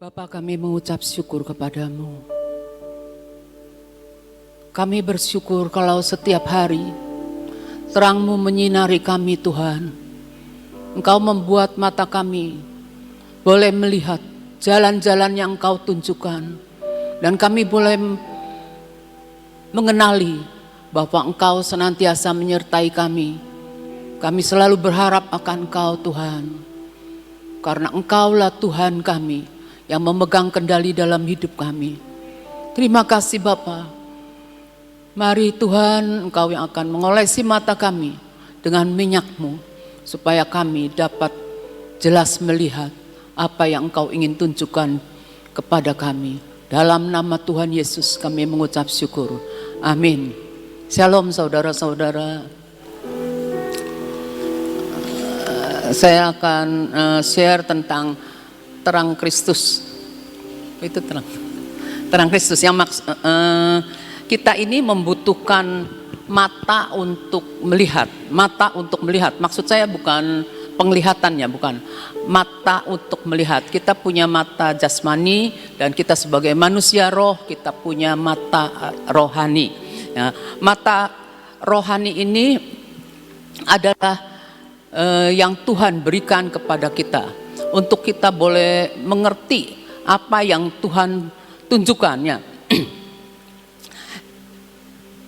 Bapa, kami mengucap syukur kepadamu. Kami bersyukur kalau setiap hari terang-Mu menyinari kami, Tuhan. Engkau membuat mata kami boleh melihat jalan-jalan yang Engkau tunjukkan. Dan kami boleh mengenali bahwa Engkau senantiasa menyertai kami. Kami selalu berharap akan Engkau, Tuhan. Karena Engkaulah Tuhan kami yang memegang kendali dalam hidup kami. Terima kasih Bapa. Mari Tuhan, Engkau yang akan mengolesi mata kami dengan minyak-Mu, supaya kami dapat jelas melihat apa yang Engkau ingin tunjukkan kepada kami. Dalam nama Tuhan Yesus kami mengucap syukur. Amin. Shalom saudara-saudara. Saya akan share tentang terang Kristus. Itu terang Kristus yang kita ini membutuhkan mata untuk melihat. Mata untuk melihat. Maksud saya bukan penglihatannya, bukan. Mata untuk melihat. Kita punya mata jasmani dan kita sebagai manusia roh kita punya mata rohani. Ya, mata rohani ini adalah yang Tuhan berikan kepada kita. Untuk kita boleh mengerti apa yang Tuhan tunjukkannya.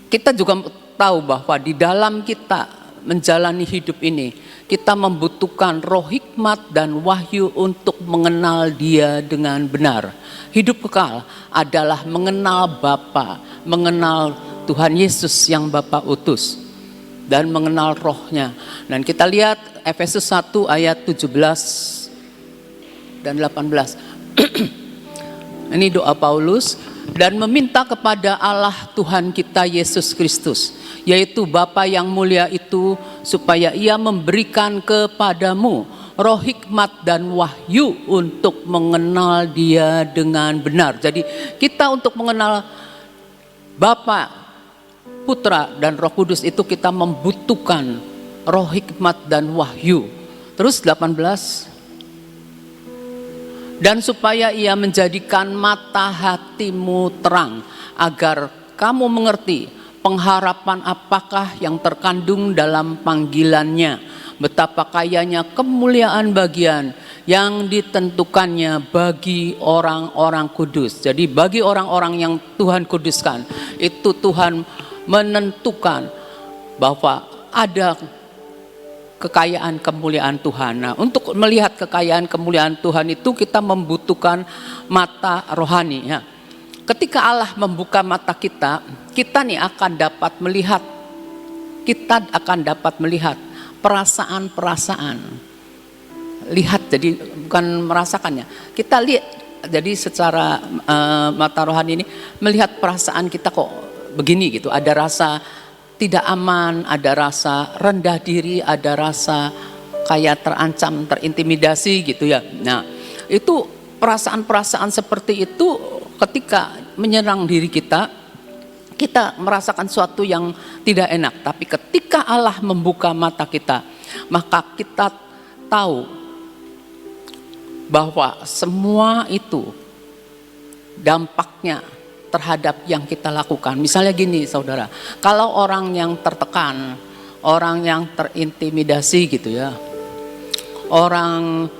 Kita juga tahu bahwa di dalam kita menjalani hidup ini, kita membutuhkan roh hikmat dan wahyu untuk mengenal Dia dengan benar. Hidup kekal adalah mengenal Bapa, mengenal Tuhan Yesus yang Bapa utus, dan mengenal rohnya. Dan kita lihat Efesus 1 ayat 17 dan 18. Ini doa Paulus. Dan meminta kepada Allah Tuhan kita Yesus Kristus, yaitu Bapa yang mulia itu, supaya Ia memberikan kepadamu roh hikmat dan wahyu untuk mengenal Dia dengan benar. Jadi kita untuk mengenal Bapa, Putra dan Roh Kudus itu kita membutuhkan roh hikmat dan wahyu. Terus 18. Dan supaya Ia menjadikan mata hatimu terang, agar kamu mengerti pengharapan apakah yang terkandung dalam panggilannya, betapa kayanya kemuliaan bagian yang ditentukannya bagi orang-orang kudus. Jadi bagi orang-orang yang Tuhan kuduskan, itu Tuhan menentukan bahwa ada kekayaan kemuliaan Tuhan. Nah, untuk melihat kekayaan kemuliaan Tuhan itu kita membutuhkan mata rohani. Ya. Ketika Allah membuka mata kita, kita nih akan dapat melihat. Kita akan dapat melihat perasaan-perasaan. Lihat, jadi bukan merasakannya. Kita lihat, jadi secara mata rohani ini melihat perasaan kita kok begini gitu. Ada rasa tidak aman, ada rasa rendah diri, ada rasa kayak terancam, terintimidasi gitu ya. Nah, itu perasaan-perasaan seperti itu ketika menyerang diri kita, kita merasakan sesuatu yang tidak enak. Tapi ketika Allah membuka mata kita, maka kita tahu bahwa semua itu dampaknya terhadap yang kita lakukan. Misalnya gini saudara, kalau orang yang tertekan, orang yang terintimidasi gitu ya, orang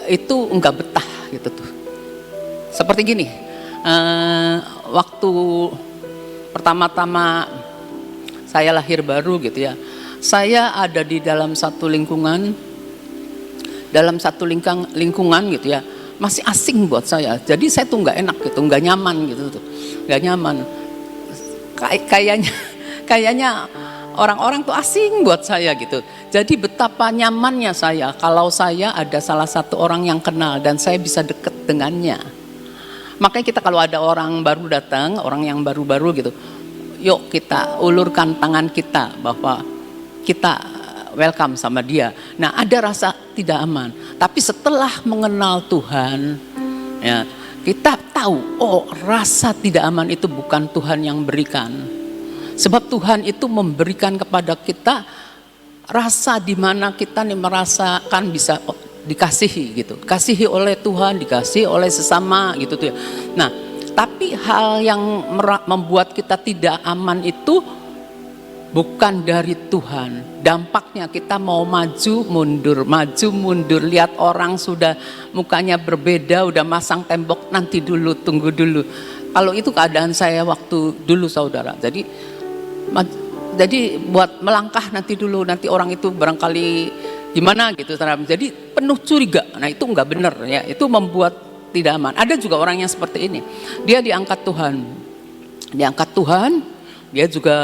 itu enggak betah gitu tuh. Seperti gini, waktu pertama-tama saya lahir baru gitu ya, saya ada di dalam satu lingkungan, gitu ya, masih asing buat saya. Jadi saya tuh nggak enak gitu, nggak nyaman gitu tuh, nggak nyaman. Kayaknya orang-orang tuh asing buat saya gitu. Jadi betapa nyamannya saya kalau saya ada salah satu orang yang kenal dan saya bisa deket dengannya. Makanya kita kalau ada orang baru datang, orang yang baru-baru gitu, yuk kita ulurkan tangan kita bahwa kita welcome sama dia. Nah, ada rasa tidak aman. Tapi setelah mengenal Tuhan, ya, kita tahu, oh, rasa tidak aman itu bukan Tuhan yang berikan. Sebab Tuhan itu memberikan kepada kita rasa di mana kita nih merasakan bisa dikasihi gitu, kasihi oleh Tuhan, dikasihi oleh sesama gitu tuh ya. Nah, tapi hal yang membuat kita tidak aman itu bukan dari Tuhan. Dampaknya kita mau maju mundur, lihat orang sudah mukanya berbeda, udah masang tembok, nanti dulu, tunggu dulu. Kalau itu keadaan saya waktu dulu saudara. Jadi buat melangkah nanti dulu, nanti orang itu barangkali gimana gitu. Jadi penuh curiga. Nah itu nggak benar ya. Itu membuat tidak aman. Ada juga orang yang seperti ini. Dia diangkat Tuhan. Dia juga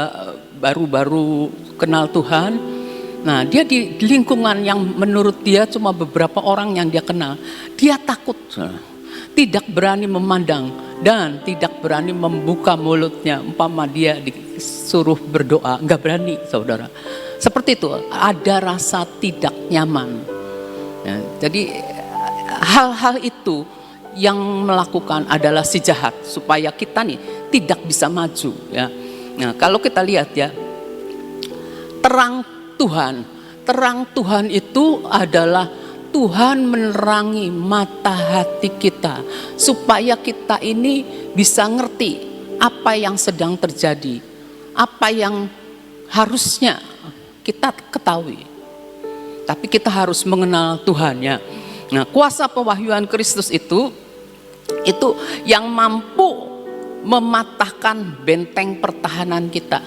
baru-baru kenal Tuhan. Nah dia di lingkungan yang menurut dia cuma beberapa orang yang dia kenal. Dia takut, tidak berani memandang dan tidak berani membuka mulutnya. Umpama dia disuruh berdoa, nggak berani saudara. Seperti itu, ada rasa tidak nyaman. Ya, jadi hal-hal itu yang melakukan adalah si jahat supaya kita nih tidak bisa maju. Ya. Nah, kalau kita lihat ya, terang Tuhan itu adalah Tuhan menerangi mata hati kita supaya kita ini bisa ngerti apa yang sedang terjadi, apa yang harusnya kita ketahui. Tapi kita harus mengenal Tuhan ya. Nah, kuasa pewahyuan Kristus itu yang mampu mematahkan benteng pertahanan kita.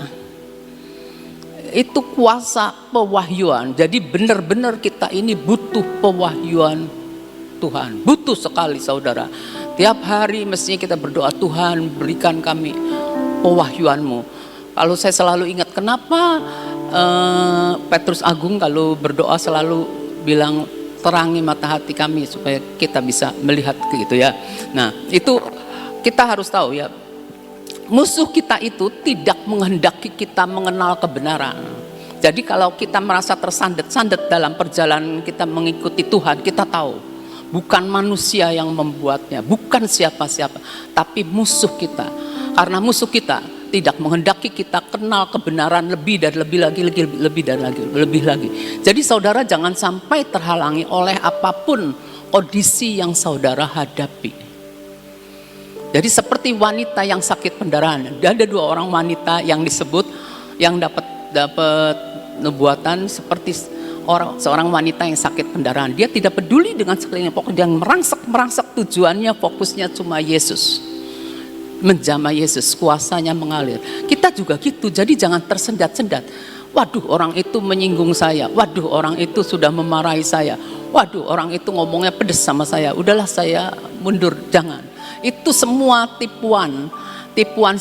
Itu kuasa pewahyuan. Jadi benar-benar kita ini butuh pewahyuan Tuhan. Butuh sekali saudara. Tiap hari mestinya kita berdoa, Tuhan berikan kami pewahyuan-Mu. Kalau saya selalu ingat kenapa Petrus Agung kalau berdoa selalu bilang terangi mata hati kami supaya kita bisa melihat gitu ya. Nah itu kita harus tahu ya, musuh kita itu tidak menghendaki kita mengenal kebenaran. Jadi kalau kita merasa tersandet-sandet dalam perjalanan kita mengikuti Tuhan, kita tahu bukan manusia yang membuatnya, bukan siapa-siapa, tapi musuh kita. Karena musuh kita tidak menghendaki kita kenal kebenaran lebih lagi. Jadi saudara jangan sampai terhalangi oleh apapun kondisi yang saudara hadapi. Jadi seperti wanita yang sakit pendarahan. Ada 2 orang wanita yang disebut yang dapat nubuatan seperti seorang wanita yang sakit pendarahan. Dia tidak peduli dengan sekelilingnya, pokoknya dia merangsek tujuannya, fokusnya cuma Yesus. Menjamah Yesus, kuasanya mengalir. Kita juga gitu, jadi jangan tersendat-sendat. Waduh, orang itu menyinggung saya. Waduh, orang itu sudah memarahi saya. Waduh, orang itu ngomongnya pedes sama saya. Udahlah saya mundur, jangan. Itu semua tipuan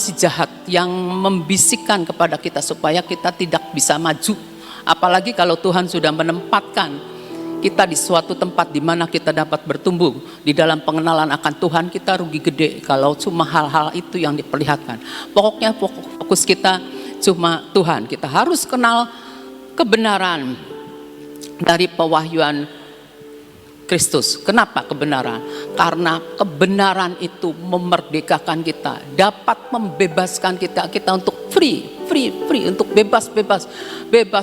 si jahat yang membisikkan kepada kita supaya kita tidak bisa maju. Apalagi kalau Tuhan sudah menempatkan kita di suatu tempat di mana kita dapat bertumbuh di dalam pengenalan akan Tuhan, kita rugi gede kalau cuma hal-hal itu yang diperlihatkan. Pokoknya fokus kita cuma Tuhan. Kita harus kenal kebenaran dari pewahyuan Kristus. Kenapa kebenaran? Karena kebenaran itu memerdekakan kita, dapat membebaskan kita untuk free untuk bebas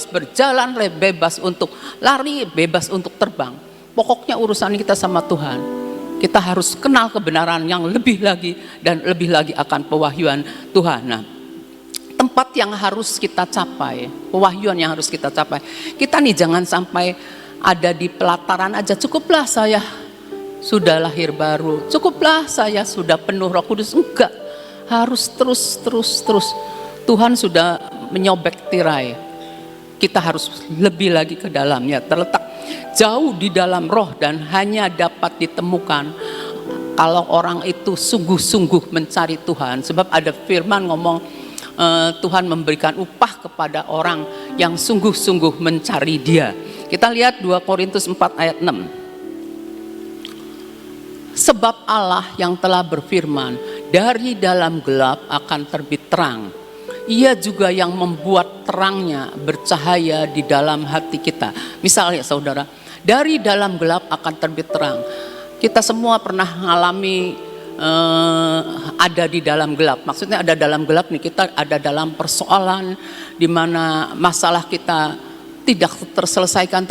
berjalan, bebas untuk lari, bebas untuk terbang. Pokoknya urusan kita sama Tuhan. Kita harus kenal kebenaran yang lebih lagi dan lebih lagi akan pewahyuan Tuhan. Nah, tempat yang harus kita capai, pewahyuan yang harus kita capai. Kita nih jangan sampai ada di pelataran aja, cukuplah saya sudah lahir baru, cukuplah saya sudah penuh Roh Kudus. Enggak, harus terus. Tuhan sudah menyobek tirai. Kita harus lebih lagi ke dalamnya, terletak jauh di dalam roh dan hanya dapat ditemukan kalau orang itu sungguh-sungguh mencari Tuhan. Sebab ada firman ngomong Tuhan memberikan upah kepada orang yang sungguh-sungguh mencari Dia. Kita lihat 2 Korintus 4 ayat 6. Sebab Allah yang telah berfirman, dari dalam gelap akan terbit terang. Ia juga yang membuat terangnya bercahaya di dalam hati kita. Misalnya saudara, dari dalam gelap akan terbit terang. Kita semua pernah mengalami ada di dalam gelap. Maksudnya ada dalam gelap nih, kita ada dalam persoalan di mana masalah kita tidak terselesaikan.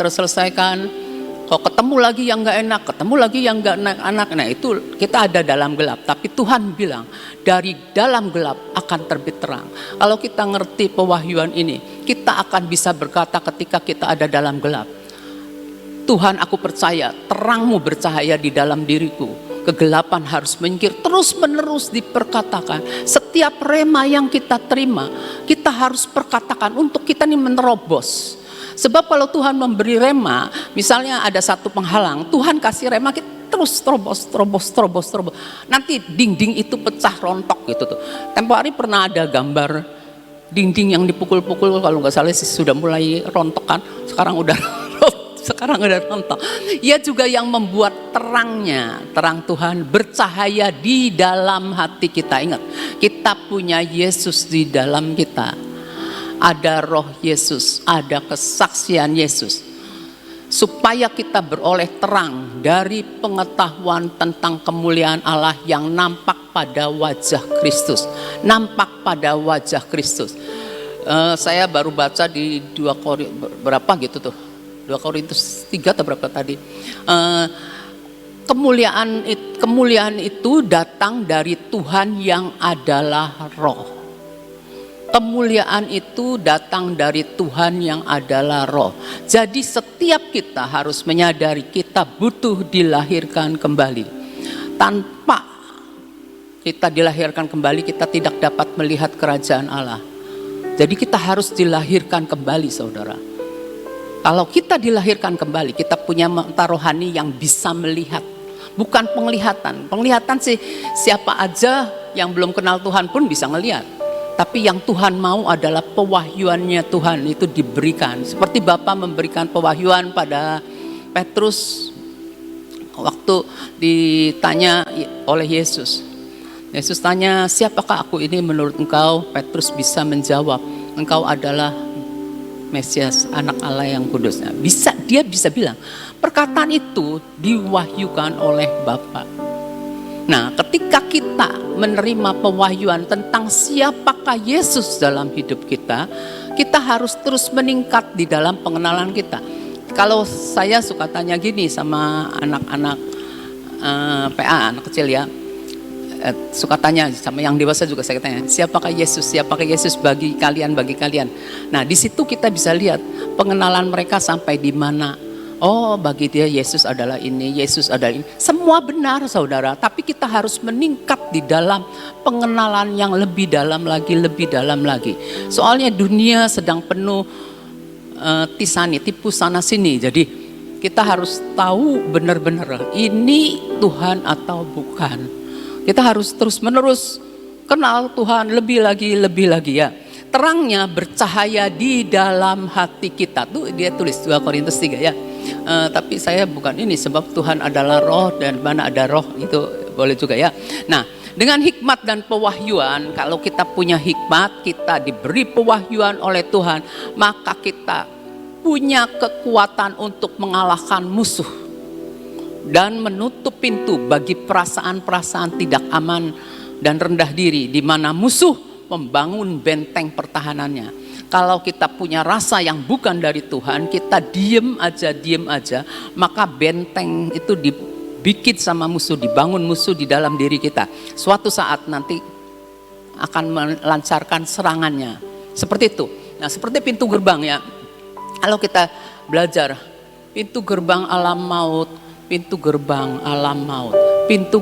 Kalau ketemu lagi yang nggak enak, ketemu lagi yang nggak enak, nah itu kita ada dalam gelap. Tapi Tuhan bilang dari dalam gelap akan terbit terang. Kalau kita ngerti pewahyuan ini, kita akan bisa berkata ketika kita ada dalam gelap, Tuhan, aku percaya terangmu bercahaya di dalam diriku. Kegelapan harus menyingkir. Terus menerus diperkatakan. Setiap rema yang kita terima, kita harus perkatakan untuk kita ini menerobos. Sebab kalau Tuhan memberi rema, misalnya ada satu penghalang, Tuhan kasih rema, kita terus terobos. Nanti dinding itu pecah rontok gitu tuh. Tempo hari pernah ada gambar dinding yang dipukul-pukul, kalau nggak salah sih sudah mulai rontok kan. Sekarang udah rontok. Ia juga yang membuat terangnya, terang Tuhan bercahaya di dalam hati kita. Ingat, kita punya Yesus di dalam kita. Ada roh Yesus, ada kesaksian Yesus. Supaya kita beroleh terang dari pengetahuan tentang kemuliaan Allah yang nampak pada wajah Kristus. Nampak pada wajah Kristus. Saya baru baca di 2 Korintus berapa gitu tuh. 2 Korintus 3 atau berapa tadi. Kemuliaan itu datang dari Tuhan yang adalah roh. Kemuliaan itu datang dari Tuhan yang adalah roh. Jadi setiap kita harus menyadari kita butuh dilahirkan kembali. Tanpa kita dilahirkan kembali, kita tidak dapat melihat kerajaan Allah. Jadi kita harus dilahirkan kembali, saudara. Kalau kita dilahirkan kembali, kita punya mata rohani yang bisa melihat. Bukan penglihatan. Penglihatan sih siapa aja yang belum kenal Tuhan pun bisa ngelihat. Tapi yang Tuhan mau adalah pewahyuannya Tuhan itu diberikan. Seperti Bapa memberikan pewahyuan pada Petrus waktu ditanya oleh Yesus. Yesus tanya, siapakah aku ini menurut engkau? Petrus bisa menjawab, engkau adalah Mesias, anak Allah yang kudus. Nah, dia bisa bilang, perkataan itu diwahyukan oleh Bapa. Nah, ketika kita menerima pewahyuan tentang siapakah Yesus dalam hidup kita, kita harus terus meningkat di dalam pengenalan kita. Kalau saya suka tanya gini sama anak-anak PA, anak kecil ya, suka tanya sama yang dewasa juga saya tanya, siapakah Yesus bagi kalian. Nah, di situ kita bisa lihat pengenalan mereka sampai di mana. Oh, bagi dia Yesus adalah ini, Yesus adalah ini. Semua benar, saudara. Tapi kita harus meningkat di dalam pengenalan yang lebih dalam lagi. Soalnya dunia sedang penuh tipu sana sini. Jadi kita harus tahu benar-benar ini Tuhan atau bukan. Kita harus terus menerus kenal Tuhan lebih lagi ya. Terangnya bercahaya di dalam hati kita. Tuh dia tulis 2 Korintus 3 ya. Tapi saya bukan ini, sebab Tuhan adalah roh dan mana ada roh itu boleh juga ya. Nah, dengan hikmat dan pewahyuan, kalau kita punya hikmat, kita diberi pewahyuan oleh Tuhan, maka kita punya kekuatan untuk mengalahkan musuh dan menutup pintu bagi perasaan-perasaan tidak aman dan rendah diri di mana musuh membangun benteng pertahanannya. Kalau kita punya rasa yang bukan dari Tuhan, kita diem aja, maka benteng itu dibikin sama musuh, dibangun musuh di dalam diri kita. Suatu saat nanti akan melancarkan serangannya. Seperti itu. Nah, seperti pintu gerbang ya. Kalau kita belajar, pintu gerbang alam maut, pintu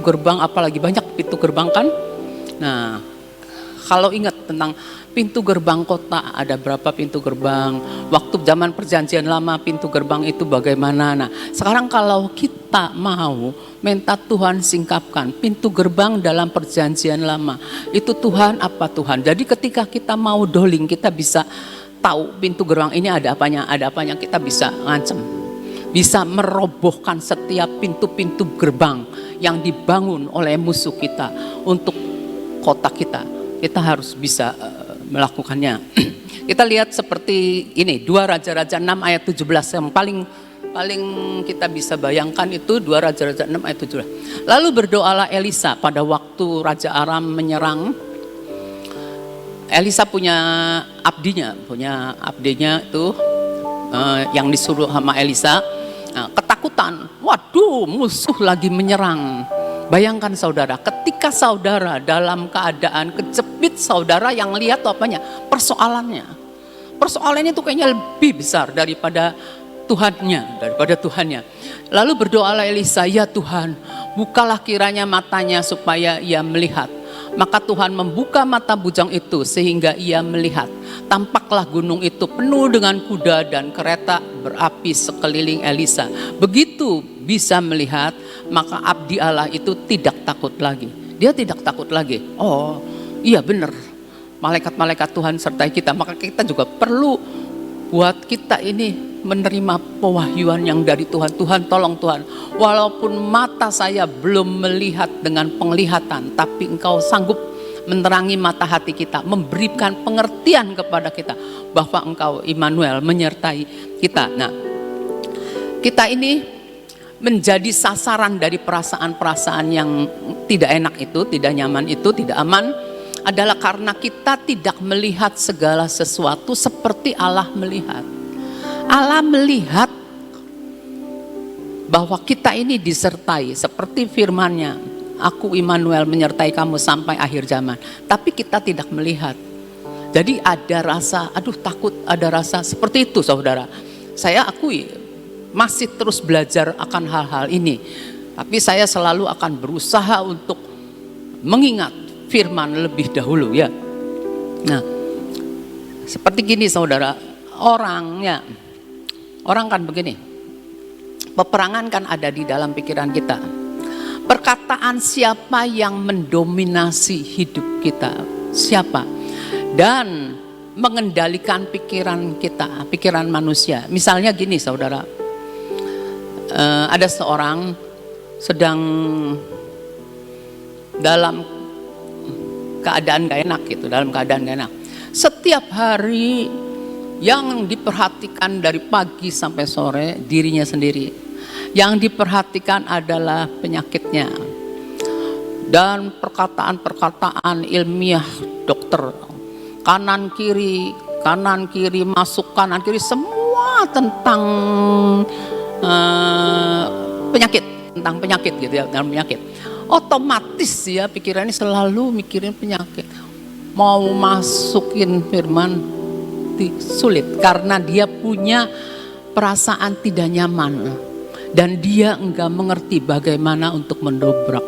gerbang apalagi banyak pintu gerbang kan? Nah, kalau ingat tentang pintu gerbang kota, ada berapa pintu gerbang? Waktu zaman perjanjian lama pintu gerbang itu bagaimana? Nah, sekarang kalau kita mau minta Tuhan singkapkan pintu gerbang dalam perjanjian lama, itu Tuhan apa Tuhan? Jadi ketika kita mau doling, kita bisa tahu pintu gerbang ini ada apanya kita bisa ngancem. Bisa merobohkan setiap pintu-pintu gerbang yang dibangun oleh musuh kita untuk kota kita. Kita harus bisa melakukannya. Kita lihat seperti ini, 2 Raja-Raja 6 ayat 17 yang paling kita bisa bayangkan itu 2 Raja-Raja 6 ayat 17. Lalu berdoalah Elisa pada waktu Raja Aram menyerang. Elisa punya abdinya itu yang disuruh sama Elisa. Nah, ketakutan ketakutan. Waduh, musuh lagi menyerang. Bayangkan saudara, ketika saudara dalam keadaan kejepit, saudara yang lihat apanya? Persoalannya. Persoalannya itu kayaknya lebih besar daripada Tuhannya. Lalu berdoalah Elisa, ya Tuhan, bukalah kiranya matanya supaya ia melihat. Maka Tuhan membuka mata bujang itu sehingga ia melihat. Tampaklah gunung itu penuh dengan kuda dan kereta berapi sekeliling Elisa. Begitu bisa melihat, maka abdi Allah itu tidak takut lagi. Dia tidak takut lagi. Oh iya benar, malaikat-malaikat Tuhan sertai kita. Maka kita juga perlu buat kita ini menerima pewahyuan yang dari Tuhan. Tuhan tolong Tuhan, walaupun mata saya belum melihat dengan penglihatan, tapi Engkau sanggup menerangi mata hati kita, memberikan pengertian kepada kita bahwa Engkau Immanuel menyertai kita. Nah, kita ini menjadi sasaran dari perasaan-perasaan yang tidak enak itu, tidak nyaman itu, tidak aman, adalah karena kita tidak melihat segala sesuatu seperti Allah melihat. Allah melihat bahwa kita ini disertai seperti firman-Nya, aku Immanuel menyertai kamu sampai akhir zaman. Tapi kita tidak melihat. Jadi ada rasa, aduh takut, ada rasa seperti itu saudara. Saya akui masih terus belajar akan hal-hal ini. Tapi saya selalu akan berusaha untuk mengingat firman lebih dahulu ya. Nah, seperti gini saudara, orang kan begini, peperangan kan ada di dalam pikiran kita. Perkataan siapa yang mendominasi hidup kita, siapa, dan mengendalikan pikiran kita, pikiran manusia. Misalnya gini saudara, ada seorang sedang dalam keadaan gak enak gitu, dalam keadaan gak enak. Setiap hari yang diperhatikan dari pagi sampai sore dirinya sendiri. Yang diperhatikan adalah penyakitnya. Dan perkataan-perkataan ilmiah dokter, kanan kiri, masuk kanan kiri, semua tentang tentang penyakit gitu ya, dalam penyakit. Otomatis ya pikirannya selalu mikirin penyakit. Mau masukin firman sulit karena dia punya perasaan tidak nyaman dan dia enggak mengerti bagaimana untuk mendobrak.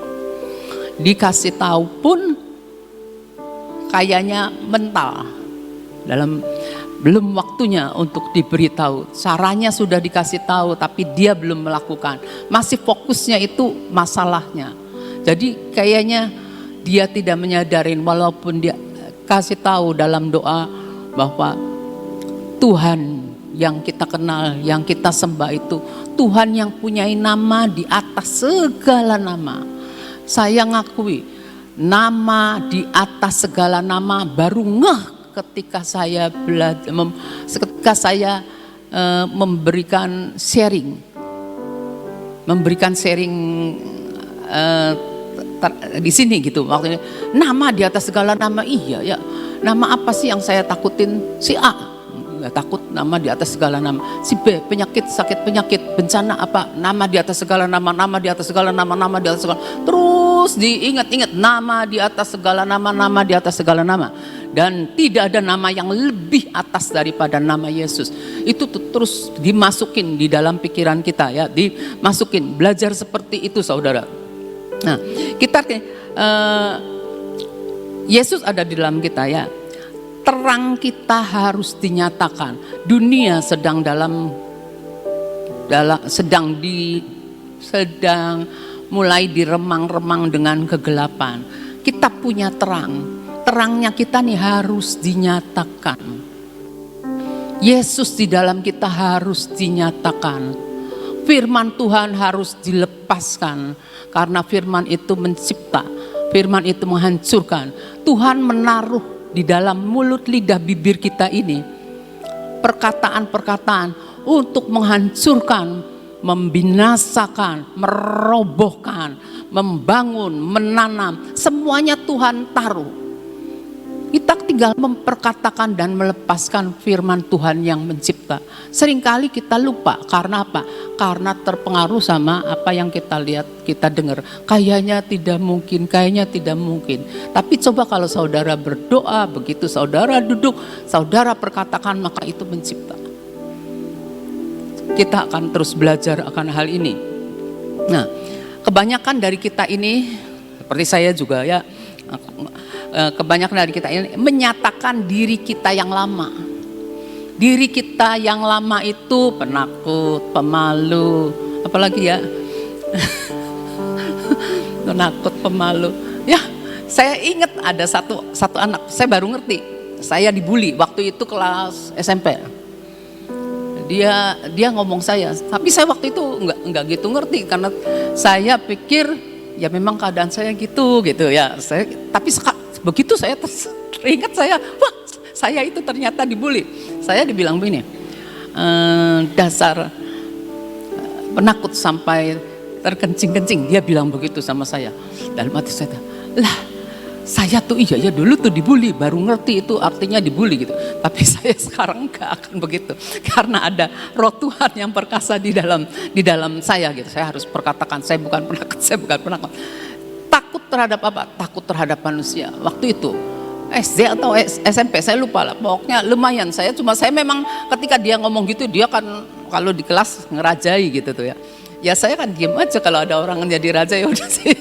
Dikasih tahu pun kayaknya mental, dalam belum waktunya untuk diberitahu. Caranya sudah dikasih tahu tapi dia belum melakukan, masih fokusnya itu masalahnya. Jadi kayaknya dia tidak menyadarin walaupun dia kasih tahu dalam doa bahwa Tuhan yang kita kenal, yang kita sembah itu Tuhan yang punya nama di atas segala nama. Saya ngakui nama di atas segala nama baru ngeh ketika saya belajar, ketika saya memberikan sharing di sini gitu. Maksudnya nama di atas segala nama, iya ya. Nama apa sih yang saya takutin? Si A nggak takut, nama di atas segala nama. Si B penyakit, sakit penyakit, bencana apa? Nama di atas segala nama, nama di atas segala nama, nama di atas segala. Terus diingat-ingat nama di atas segala nama, nama di atas segala nama. Dan tidak ada nama yang lebih atas daripada nama Yesus. Itu terus dimasukin di dalam pikiran kita ya, dimasukin. Belajar seperti itu saudara. Nah, kita Yesus ada di dalam kita ya. Terang kita harus dinyatakan. Dunia sedang mulai diremang-remang dengan kegelapan. Kita punya terang. Terangnya kita nih harus dinyatakan. Yesus di dalam kita harus dinyatakan. Firman Tuhan harus dilepaskan. Karena firman itu mencipta. Firman itu menghancurkan. Tuhan menaruh di dalam mulut lidah bibir kita ini perkataan-perkataan untuk menghancurkan, membinasakan, merobohkan, membangun, menanam. Semuanya Tuhan taruh. Kita tinggal memperkatakan dan melepaskan firman Tuhan yang mencipta. Seringkali kita lupa, karena apa? Karena terpengaruh sama apa yang kita lihat, kita dengar. Kayaknya tidak mungkin, kayaknya tidak mungkin. Tapi coba kalau saudara berdoa, begitu saudara duduk, saudara perkatakan, maka itu mencipta. Kita akan terus belajar akan hal ini. Nah, kebanyakan dari kita ini, seperti saya juga ya, kebanyakan dari kita ini menyatakan diri kita yang lama. Diri kita yang lama itu penakut, pemalu, apalagi ya, penakut, pemalu. Ya, saya ingat ada satu anak, saya baru ngerti, saya dibully waktu itu kelas SMP. Dia ngomong saya, tapi saya waktu itu enggak gitu ngerti, karena saya pikir ya memang keadaan saya gitu ya. Tapi begitu saya teringat, wah, saya itu ternyata dibully. Saya dibilang begini, dasar penakut sampai terkencing-kencing. Dia bilang begitu sama saya. Dalam hati saya, lah, saya tuh iya dulu tuh dibully, baru ngerti itu artinya dibully gitu. Tapi saya sekarang gak akan begitu, karena ada roh Tuhan yang perkasa di dalam saya gitu. Saya harus perkatakan, saya bukan penakut. Takut terhadap apa? Takut terhadap manusia. Waktu itu SD atau SMP, saya lupa lah. Pokoknya lumayan. Saya memang ketika dia ngomong gitu, dia kan kalau di kelas ngerajai gitu tuh ya. Ya saya kan diem aja, kalau ada orang jadi raja ya udah saya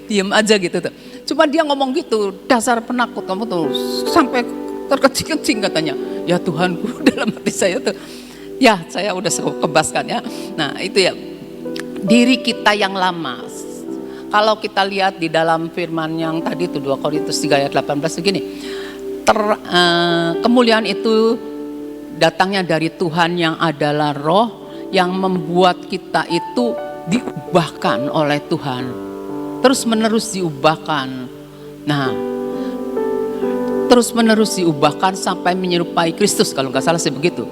diem aja gitu tuh. Cuma dia ngomong gitu, dasar penakut kamu tuh, sampai terkecing-kecing katanya. Ya Tuhanku, dalam hati saya tuh, ya saya udah kebaskan ya. Nah itu ya, diri kita yang lama. Kalau kita lihat di dalam firman yang tadi itu 2 Korintus 3 ayat 18 begini. Kemuliaan itu datangnya dari Tuhan yang adalah roh, yang membuat kita itu diubahkan oleh Tuhan. Terus menerus diubahkan. Nah, terus menerus diubahkan sampai menyerupai Kristus, kalau nggak salah sih begitu.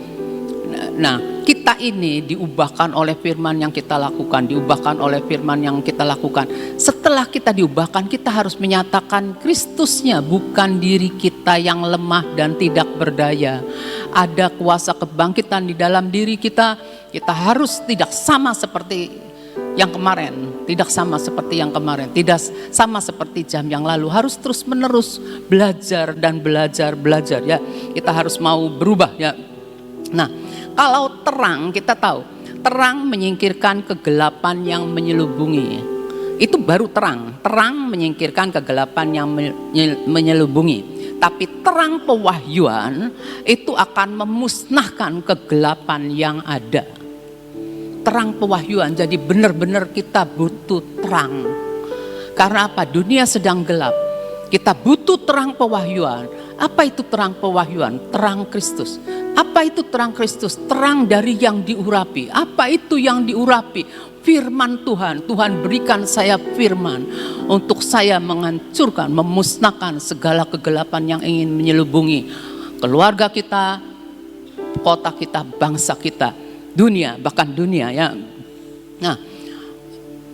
Nah, kita ini diubahkan oleh firman yang kita lakukan, diubahkan oleh firman yang kita lakukan. Setelah kita diubahkan, kita harus menyatakan Kristusnya, bukan diri kita yang lemah dan tidak berdaya. Ada kuasa kebangkitan di dalam diri kita. Kita harus tidak sama seperti yang kemarin, tidak sama seperti yang kemarin, tidak sama seperti jam yang lalu. Harus terus menerus belajar dan belajar ya. Kita harus mau berubah ya. Nah, kalau terang, kita tahu terang menyingkirkan kegelapan yang menyelubungi. Itu baru terang. Terang menyingkirkan kegelapan yang menyelubungi. Tapi terang pewahyuan itu akan memusnahkan kegelapan yang ada. Terang pewahyuan, jadi benar-benar kita butuh terang. Karena apa? Dunia sedang gelap. Kita butuh terang pewahyuan. Apa itu terang pewahyuan? Terang Kristus. Apa itu terang Kristus? Terang dari yang diurapi. Apa itu yang diurapi? Firman Tuhan. Tuhan berikan saya firman untuk saya menghancurkan, memusnahkan segala kegelapan yang ingin menyelubungi keluarga kita, kota kita, bangsa kita, dunia, bahkan dunia ya. Nah,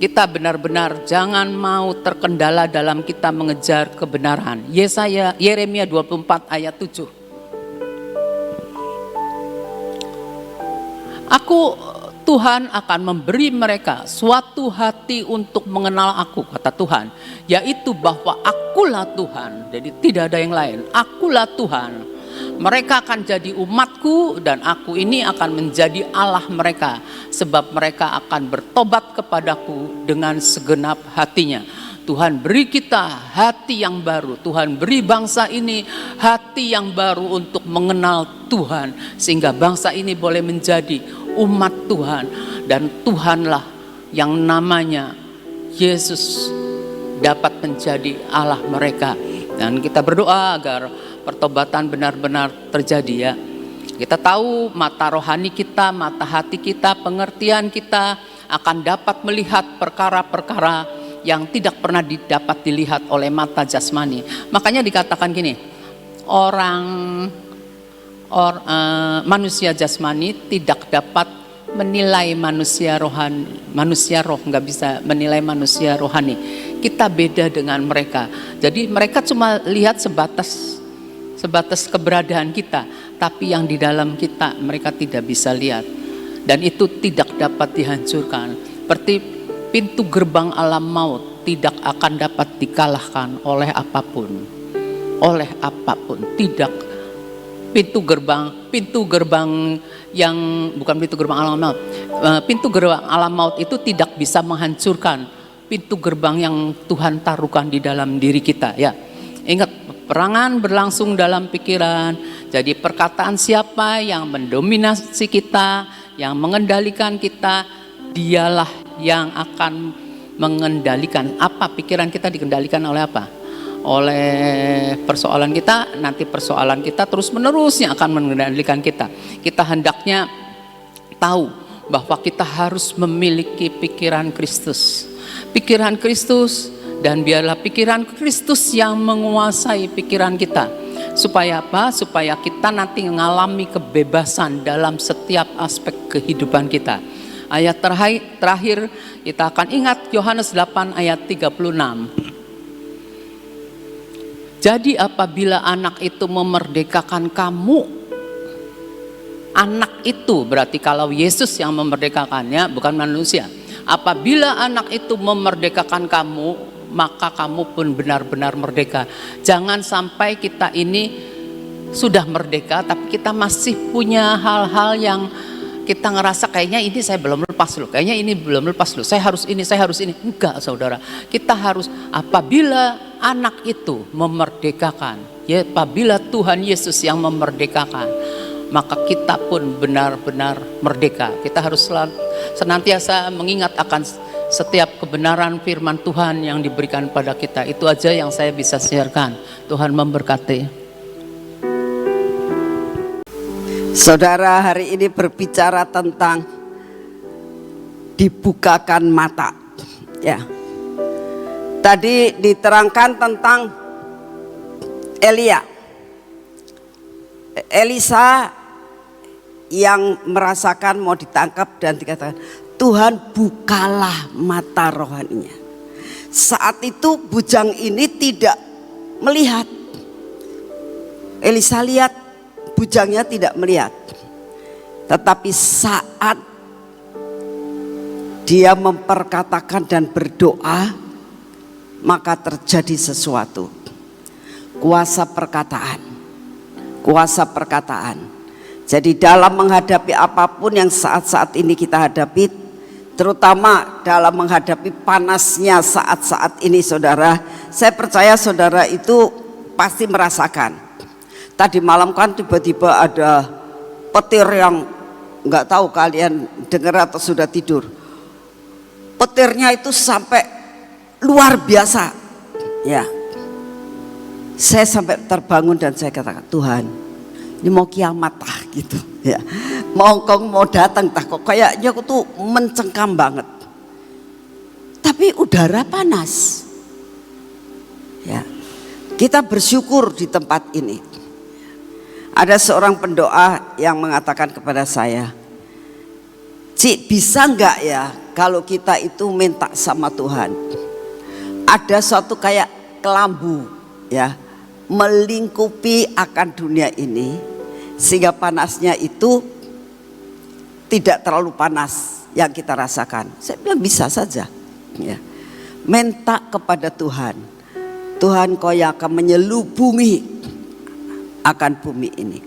kita benar-benar jangan mau terkendala dalam kita mengejar kebenaran. Yeremia 24 ayat 7. Tuhan akan memberi mereka suatu hati untuk mengenal aku, kata Tuhan. Yaitu bahwa akulah Tuhan, jadi tidak ada yang lain. Akulah Tuhan. Mereka akan jadi umatku dan aku ini akan menjadi Allah mereka. Sebab mereka akan bertobat kepadaku dengan segenap hatinya. Tuhan beri kita hati yang baru. Tuhan beri bangsa ini hati yang baru untuk mengenal Tuhan. Sehingga bangsa ini boleh menjadi umat Tuhan. Dan Tuhanlah yang namanya Yesus dapat menjadi Allah mereka. Dan kita berdoa agar pertobatan benar-benar terjadi ya. Kita tahu mata rohani kita, mata hati kita, pengertian kita akan dapat melihat perkara-perkara yang tidak pernah dapat dilihat oleh mata jasmani. Makanya dikatakan gini, manusia jasmani tidak dapat menilai manusia rohani. Manusia roh nggak bisa menilai manusia rohani. Kita beda dengan mereka. Jadi mereka cuma lihat sebatas sebatas keberadaan kita, tapi yang di dalam kita mereka tidak bisa lihat. Dan itu tidak dapat dihancurkan. Seperti pintu gerbang alam maut tidak akan dapat dikalahkan oleh apapun. Oleh apapun, tidak. Pintu gerbang yang bukan pintu gerbang alam maut. Pintu gerbang alam maut itu tidak bisa menghancurkan pintu gerbang yang Tuhan taruhkan di dalam diri kita, ya. Ingat, peperangan berlangsung dalam pikiran. Jadi perkataan siapa yang mendominasi kita, yang mengendalikan kita, dialah yang akan mengendalikan. Apa pikiran kita dikendalikan oleh apa? Oleh persoalan kita, nanti persoalan kita terus menerusnya akan mengendalikan kita. Kita hendaknya tahu bahwa kita harus memiliki pikiran Kristus. Pikiran Kristus, dan biarlah pikiran Kristus yang menguasai pikiran kita. Supaya apa? Supaya kita nanti mengalami kebebasan dalam setiap aspek kehidupan kita. Ayat terakhir kita akan ingat Yohanes 8 ayat 36. Jadi apabila anak itu memerdekakan kamu, anak itu berarti kalau Yesus yang memerdekakannya, bukan manusia. Apabila anak itu memerdekakan kamu, maka kamu pun benar-benar merdeka. Jangan sampai kita ini sudah merdeka, tapi kita masih punya hal-hal yang kita ngerasa kayaknya ini saya belum lepas loh, kayaknya ini belum lepas loh, saya harus ini. Enggak, saudara. Kita harus, apabila anak itu memerdekakan, ya, apabila Tuhan Yesus yang memerdekakan, maka kita pun benar-benar merdeka. Kita harus senantiasa mengingat akan setiap kebenaran firman Tuhan yang diberikan pada kita. Itu aja yang saya bisa sharekan. Tuhan memberkati. Saudara, hari ini berbicara tentang dibukakan mata. Ya. Tadi diterangkan tentang Elisa yang merasakan mau ditangkap dan dikatakan, Tuhan bukalah mata rohaninya. Saat itu bujang ini tidak melihat. Elisa lihat, bujangnya tidak melihat. Tetapi saat dia memperkatakan dan berdoa, maka terjadi sesuatu. Kuasa perkataan. Jadi dalam menghadapi apapun yang saat-saat ini kita hadapi, terutama dalam menghadapi panasnya saat-saat ini, saudara, saya percaya saudara itu pasti merasakan. Tadi malam kan tiba-tiba ada petir yang nggak tahu kalian dengar atau sudah tidur. Petirnya itu sampai luar biasa, ya. Saya sampai terbangun dan saya katakan, Tuhan, ini mau kiamat gitu, ya. Mau datang kok kayaknya aku tuh mencengkam banget. Tapi udara panas, ya. Kita bersyukur di tempat ini. Ada seorang pendoa yang mengatakan kepada saya, Cik, bisa enggak ya kalau kita itu minta sama Tuhan, ada suatu kayak kelambu, ya, melingkupi akan dunia ini, sehingga panasnya itu tidak terlalu panas yang kita rasakan. Saya bilang bisa saja, ya. Minta kepada Tuhan, Tuhan, Kau yang akan menyelubungi akan bumi ini,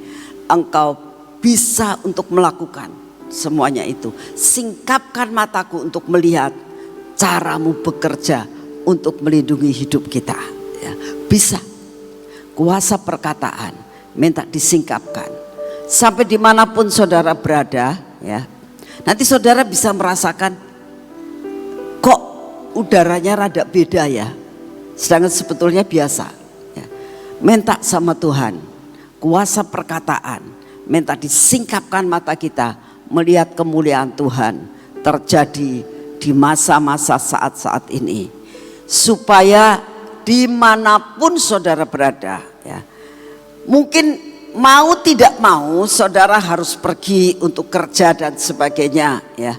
Engkau bisa untuk melakukan semuanya itu. Singkapkan mataku untuk melihat caramu bekerja untuk melindungi hidup kita, ya. Bisa. Kuasa perkataan minta disingkapkan sampai dimanapun saudara berada, ya. Nanti saudara bisa merasakan, kok udaranya rada beda ya, sedangkan sebetulnya biasa, ya. Minta sama Tuhan kuasa perkataan, minta disingkapkan mata kita melihat kemuliaan Tuhan terjadi di masa-masa saat-saat ini, supaya dimanapun saudara berada, ya. Mungkin mau tidak mau saudara harus pergi untuk kerja dan sebagainya, ya.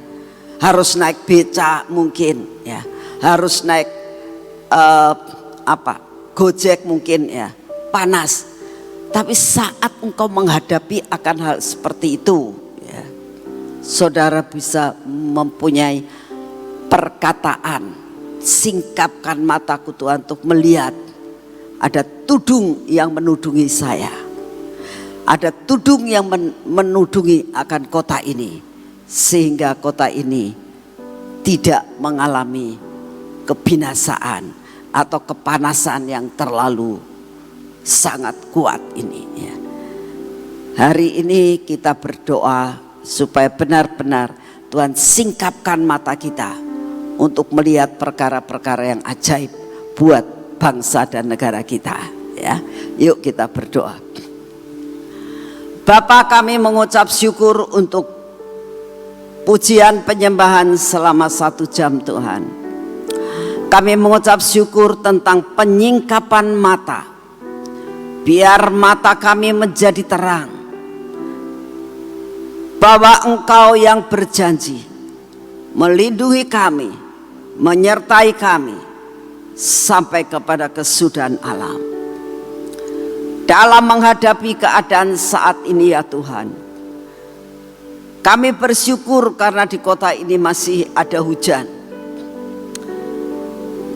Harus naik beca mungkin, ya. Harus naik Gojek mungkin, ya. Panas. Tapi saat engkau menghadapi akan hal seperti itu, ya, saudara bisa mempunyai perkataan, singkapkan mataku Tuhan untuk melihat ada tudung yang menudungi saya. Ada tudung yang menudungi akan kota ini, sehingga kota ini tidak mengalami kebinasaan atau kepanasan yang terlalu sangat kuat ini, ya. Hari ini kita berdoa supaya benar-benar Tuhan singkapkan mata kita untuk melihat perkara-perkara yang ajaib buat bangsa dan negara kita, ya. Yuk kita berdoa. Bapa, kami mengucap syukur untuk pujian penyembahan selama 1 jam Tuhan. Kami mengucap syukur tentang penyingkapan mata. Biar mata kami menjadi terang bahwa Engkau yang berjanji melindungi kami, menyertai kami sampai kepada kesudahan alam. Dalam menghadapi keadaan saat ini ya Tuhan, kami bersyukur karena di kota ini masih ada hujan.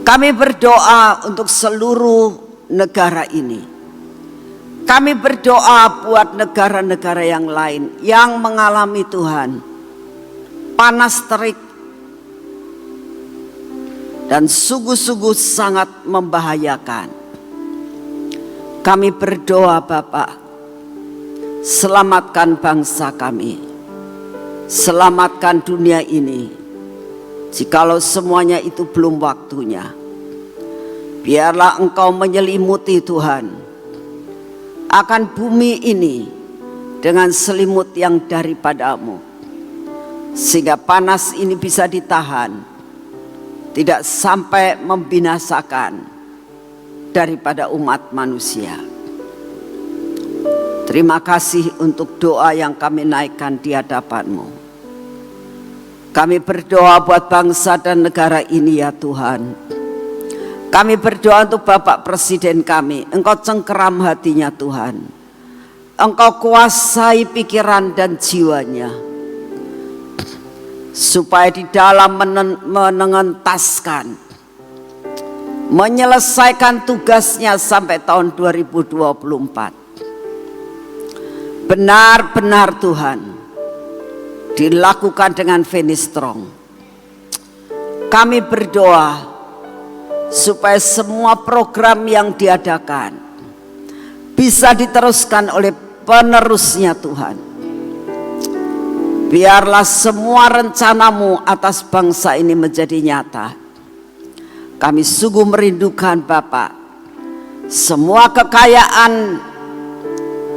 Kami berdoa untuk seluruh negara ini. Kami berdoa buat negara-negara yang lain yang mengalami Tuhan panas terik dan sungguh-sungguh sangat membahayakan. Kami berdoa Bapa, selamatkan bangsa kami, selamatkan dunia ini. Jikalau semuanya itu belum waktunya, biarlah Engkau menyelimuti Tuhan akan bumi ini dengan selimut yang daripadamu, sehingga panas ini bisa ditahan, tidak sampai membinasakan daripada umat manusia. Terima kasih untuk doa yang kami naikkan di hadapan-Mu. Kami berdoa buat bangsa dan negara ini ya Tuhan. Kami berdoa untuk Bapak Presiden kami. Engkau cengkeram hatinya Tuhan. Engkau kuasai pikiran dan jiwanya, supaya di dalam mengentaskan, menyelesaikan tugasnya sampai tahun 2024, benar-benar Tuhan dilakukan dengan finish strong. Kami berdoa supaya semua program yang diadakan bisa diteruskan oleh penerusnya Tuhan. Biarlah semua rencana-Mu atas bangsa ini menjadi nyata. Kami sungguh merindukan Bapak, semua kekayaan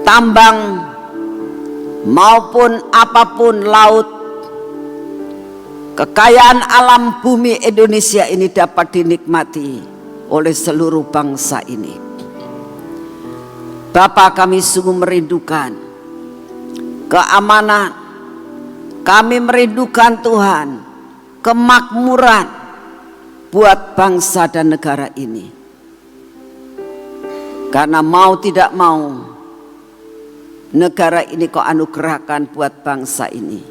tambang maupun apapun laut, kekayaan alam bumi Indonesia ini dapat dinikmati oleh seluruh bangsa ini. Bapa, kami sungguh merindukan keamanan. Kami merindukan Tuhan kemakmuran buat bangsa dan negara ini. Karena mau tidak mau, negara ini Kau anugerahkan buat bangsa ini.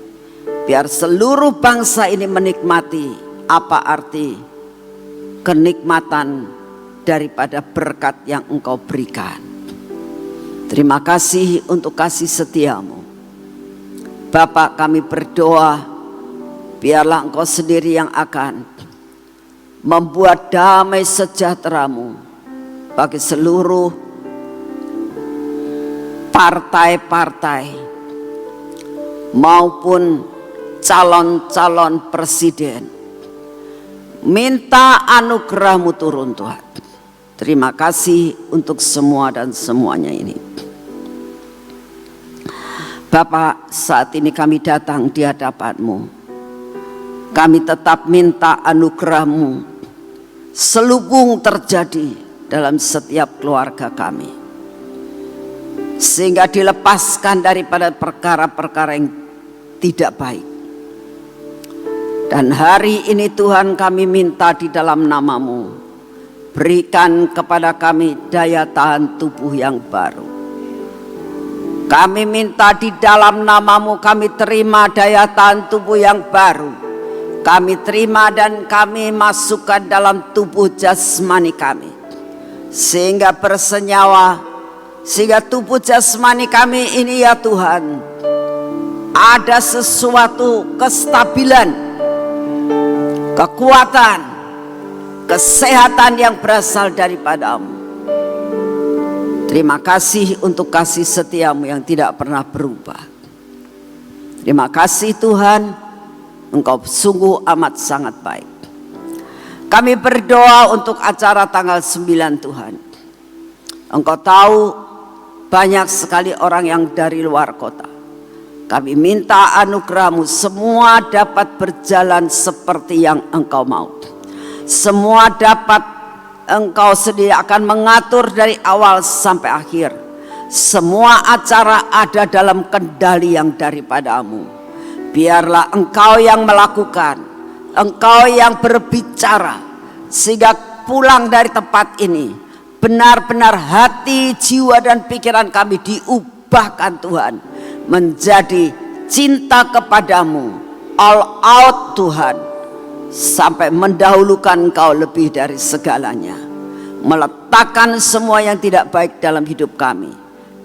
Biar seluruh bangsa ini menikmati apa arti kenikmatan daripada berkat yang Engkau berikan. Terima kasih untuk kasih setiamu. Bapak, kami berdoa, biarlah Engkau sendiri yang akan membuat damai sejahtera-Mu bagi seluruh partai-partai maupun calon-calon presiden. Minta anugerah-Mu turun Tuhan. Terima kasih untuk semua dan semuanya ini. Bapak, saat ini kami datang di hadapan-Mu. Kami tetap minta anugerah-Mu selubung terjadi dalam setiap keluarga kami, sehingga dilepaskan daripada perkara-perkara yang tidak baik. Dan hari ini Tuhan, kami minta di dalam nama-Mu, berikan kepada kami daya tahan tubuh yang baru. Kami minta di dalam namamu kami terima daya tahan tubuh yang baru. Kami terima dan kami masukkan dalam tubuh jasmani kami, sehingga bersenyawa, sehingga tubuh jasmani kami ini ya Tuhan, ada sesuatu kestabilan, kekuatan, kesehatan yang berasal daripadamu. Terima kasih untuk kasih setiamu yang tidak pernah berubah. Terima kasih Tuhan, Engkau sungguh amat sangat baik. Kami berdoa untuk acara tanggal 9 Tuhan. Engkau tahu banyak sekali orang yang dari luar kota. Kami minta anugerah-Mu semua dapat berjalan seperti yang Engkau mau. Semua dapat Engkau sendiri akan mengatur dari awal sampai akhir. Semua acara ada dalam kendali yang daripada-Mu. Biarlah Engkau yang melakukan, Engkau yang berbicara, sehingga pulang dari tempat ini benar-benar hati, jiwa dan pikiran kami diubahkan Tuhan menjadi cinta kepadamu, all out Tuhan, sampai mendahulukan Engkau lebih dari segalanya, meletakkan semua yang tidak baik dalam hidup kami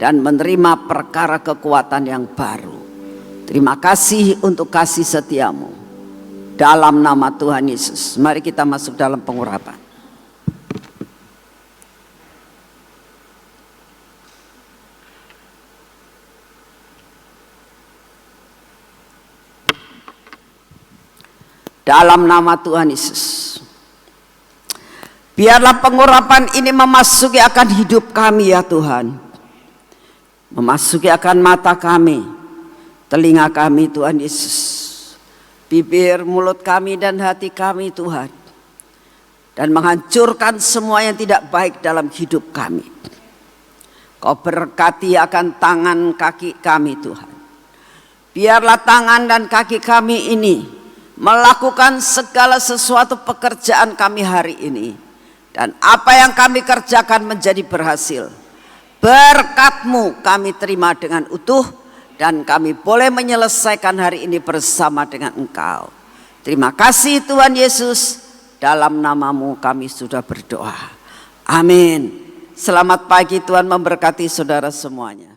dan menerima perkara kekuatan yang baru. Terima kasih untuk kasih setiamu. Dalam nama Tuhan Yesus, mari kita masuk dalam pengurapan. Dalam nama Tuhan Yesus, biarlah pengurapan ini memasuki akan hidup kami ya Tuhan, memasuki akan mata kami, telinga kami Tuhan Yesus, bibir, mulut kami dan hati kami Tuhan, dan menghancurkan semua yang tidak baik dalam hidup kami. Kau berkati akan tangan kaki kami Tuhan. Biarlah tangan dan kaki kami ini melakukan segala sesuatu pekerjaan kami hari ini, dan apa yang kami kerjakan menjadi berhasil. Berkat-Mu kami terima dengan utuh, dan kami boleh menyelesaikan hari ini bersama dengan Engkau. Terima kasih Tuhan Yesus, dalam nama-Mu kami sudah berdoa. Amin. Selamat pagi, Tuhan memberkati saudara semuanya.